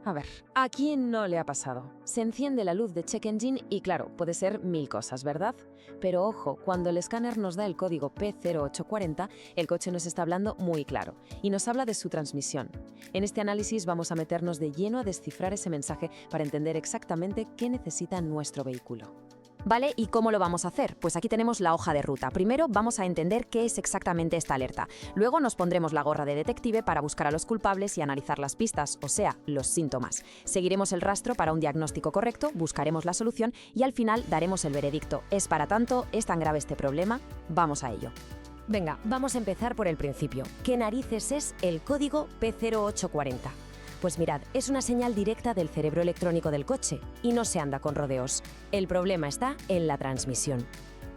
A ver, ¿a quién no le ha pasado? Se enciende la luz de Check Engine y claro, puede ser mil cosas, ¿verdad? Pero ojo, cuando el escáner nos da el código P0840, el coche nos está hablando muy claro y nos habla de su transmisión. En este análisis vamos a meternos de lleno a descifrar ese mensaje para entender exactamente qué necesita nuestro vehículo. Vale, ¿y cómo lo vamos a hacer? Pues aquí tenemos la hoja de ruta. Primero vamos a entender qué es exactamente esta alerta. Luego nos pondremos la gorra de detective para buscar a los culpables y analizar las pistas, o sea, los síntomas. Seguiremos el rastro para un diagnóstico correcto, buscaremos la solución y al final daremos el veredicto. ¿Es para tanto? ¿Es tan grave este problema? Vamos a ello. Venga, vamos a empezar por el principio. ¿Qué narices es el código P0840? Pues mirad, es una señal directa del cerebro electrónico del coche y no se anda con rodeos. El problema está en la transmisión.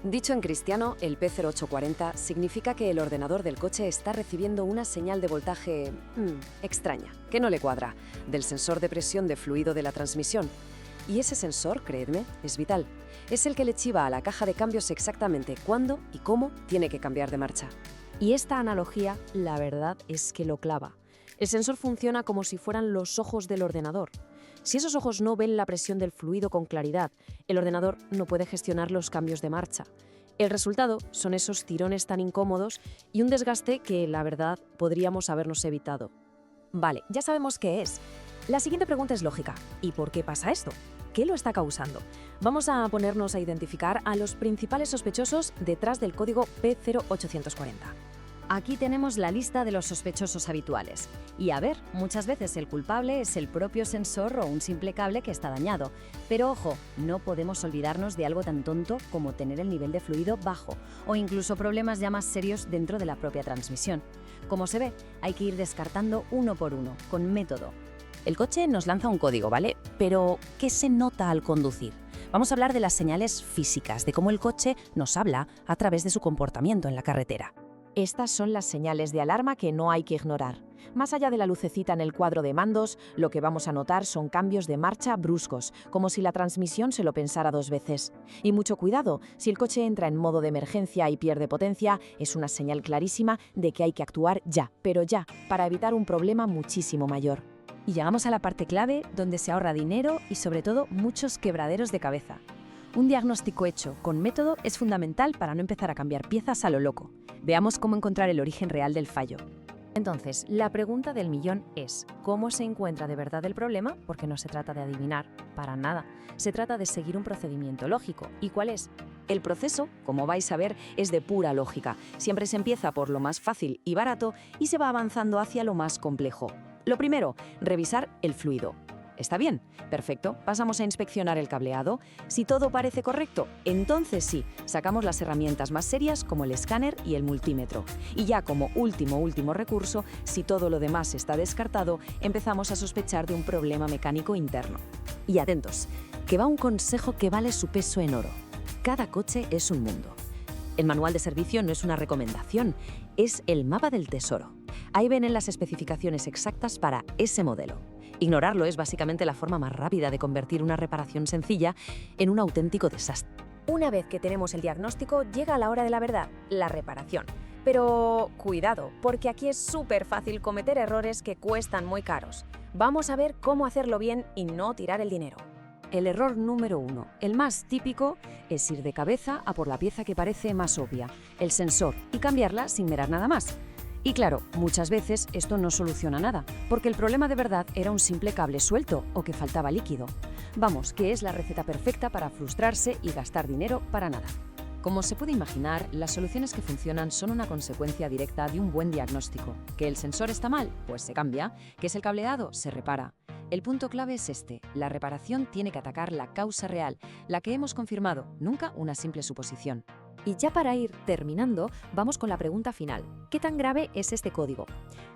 Dicho en cristiano, el P0840 significa que el ordenador del coche está recibiendo una señal de voltaje extraña, que no le cuadra, del sensor de presión de fluido de la transmisión. Y ese sensor, creedme, es vital. Es el que le chiva a la caja de cambios exactamente cuándo y cómo tiene que cambiar de marcha. Y esta analogía, la verdad es que lo clava. El sensor funciona como si fueran los ojos del ordenador. Si esos ojos no ven la presión del fluido con claridad, el ordenador no puede gestionar los cambios de marcha. El resultado son esos tirones tan incómodos y un desgaste que, la verdad, podríamos habernos evitado. Vale, ya sabemos qué es. La siguiente pregunta es lógica. ¿Y por qué pasa esto? ¿Qué lo está causando? Vamos a ponernos a identificar a los principales sospechosos detrás del código P0840. Aquí tenemos la lista de los sospechosos habituales. Y a ver, muchas veces el culpable es el propio sensor o un simple cable que está dañado. Pero ojo, no podemos olvidarnos de algo tan tonto como tener el nivel de fluido bajo o incluso problemas ya más serios dentro de la propia transmisión. Como se ve, hay que ir descartando uno por uno, con método. El coche nos lanza un código, ¿vale? Pero, ¿qué se nota al conducir? Vamos a hablar de las señales físicas, de cómo el coche nos habla a través de su comportamiento en la carretera. Estas son las señales de alarma que no hay que ignorar. Más allá de la lucecita en el cuadro de mandos, lo que vamos a notar son cambios de marcha bruscos, como si la transmisión se lo pensara dos veces. Y mucho cuidado, si el coche entra en modo de emergencia y pierde potencia, es una señal clarísima de que hay que actuar ya, pero ya, para evitar un problema muchísimo mayor. Y llegamos a la parte clave, donde se ahorra dinero y sobre todo muchos quebraderos de cabeza. Un diagnóstico hecho con método es fundamental para no empezar a cambiar piezas a lo loco. Veamos cómo encontrar el origen real del fallo. Entonces, la pregunta del millón es, ¿cómo se encuentra de verdad el problema? Porque no se trata de adivinar, para nada. Se trata de seguir un procedimiento lógico. ¿Y cuál es? El proceso, como vais a ver, es de pura lógica. Siempre se empieza por lo más fácil y barato y se va avanzando hacia lo más complejo. Lo primero, revisar el fluido. ¿Está bien? Perfecto. Pasamos a inspeccionar el cableado. Si todo parece correcto, entonces sí, sacamos las herramientas más serias como el escáner y el multímetro. Y ya como último recurso, si todo lo demás está descartado, empezamos a sospechar de un problema mecánico interno. Y atentos, que va un consejo que vale su peso en oro. Cada coche es un mundo. El manual de servicio no es una recomendación, es el mapa del tesoro. Ahí vienen las especificaciones exactas para ese modelo. Ignorarlo es básicamente la forma más rápida de convertir una reparación sencilla en un auténtico desastre. Una vez que tenemos el diagnóstico, llega la hora de la verdad, la reparación. Pero cuidado, porque aquí es súper fácil cometer errores que cuestan muy caros. Vamos a ver cómo hacerlo bien y no tirar el dinero. El error número 1, el más típico, es ir de cabeza a por la pieza que parece más obvia, el sensor, y cambiarla sin mirar nada más. Y claro, muchas veces esto no soluciona nada, porque el problema de verdad era un simple cable suelto o que faltaba líquido. Vamos, que es la receta perfecta para frustrarse y gastar dinero para nada. Como se puede imaginar, las soluciones que funcionan son una consecuencia directa de un buen diagnóstico. ¿Que el sensor está mal? Pues se cambia. ¿Que es el cableado? Se repara. El punto clave es este: la reparación tiene que atacar la causa real, la que hemos confirmado, nunca una simple suposición. Y ya para ir terminando, vamos con la pregunta final. ¿Qué tan grave es este código?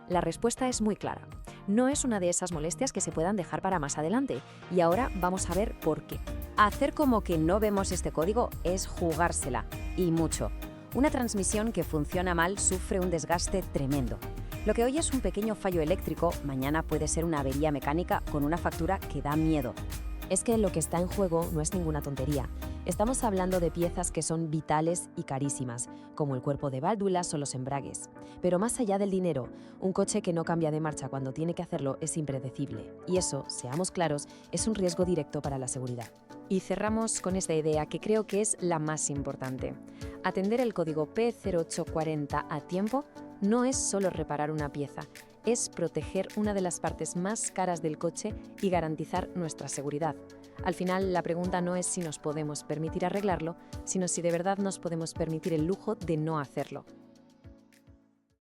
La respuesta es muy clara. No es una de esas molestias que se puedan dejar para más adelante. Y ahora vamos a ver por qué. Hacer como que no vemos este código es jugársela, y mucho. Una transmisión que funciona mal sufre un desgaste tremendo. Lo que hoy es un pequeño fallo eléctrico, mañana puede ser una avería mecánica con una factura que da miedo. Es que lo que está en juego no es ninguna tontería. Estamos hablando de piezas que son vitales y carísimas, como el cuerpo de válvulas o los embragues. Pero más allá del dinero, un coche que no cambia de marcha cuando tiene que hacerlo es impredecible. Y eso, seamos claros, es un riesgo directo para la seguridad. Y cerramos con esta idea que creo que es la más importante. Atender el código P0840 a tiempo no es solo reparar una pieza, es proteger una de las partes más caras del coche y garantizar nuestra seguridad. Al final, la pregunta no es si nos podemos permitir arreglarlo, sino si de verdad nos podemos permitir el lujo de no hacerlo.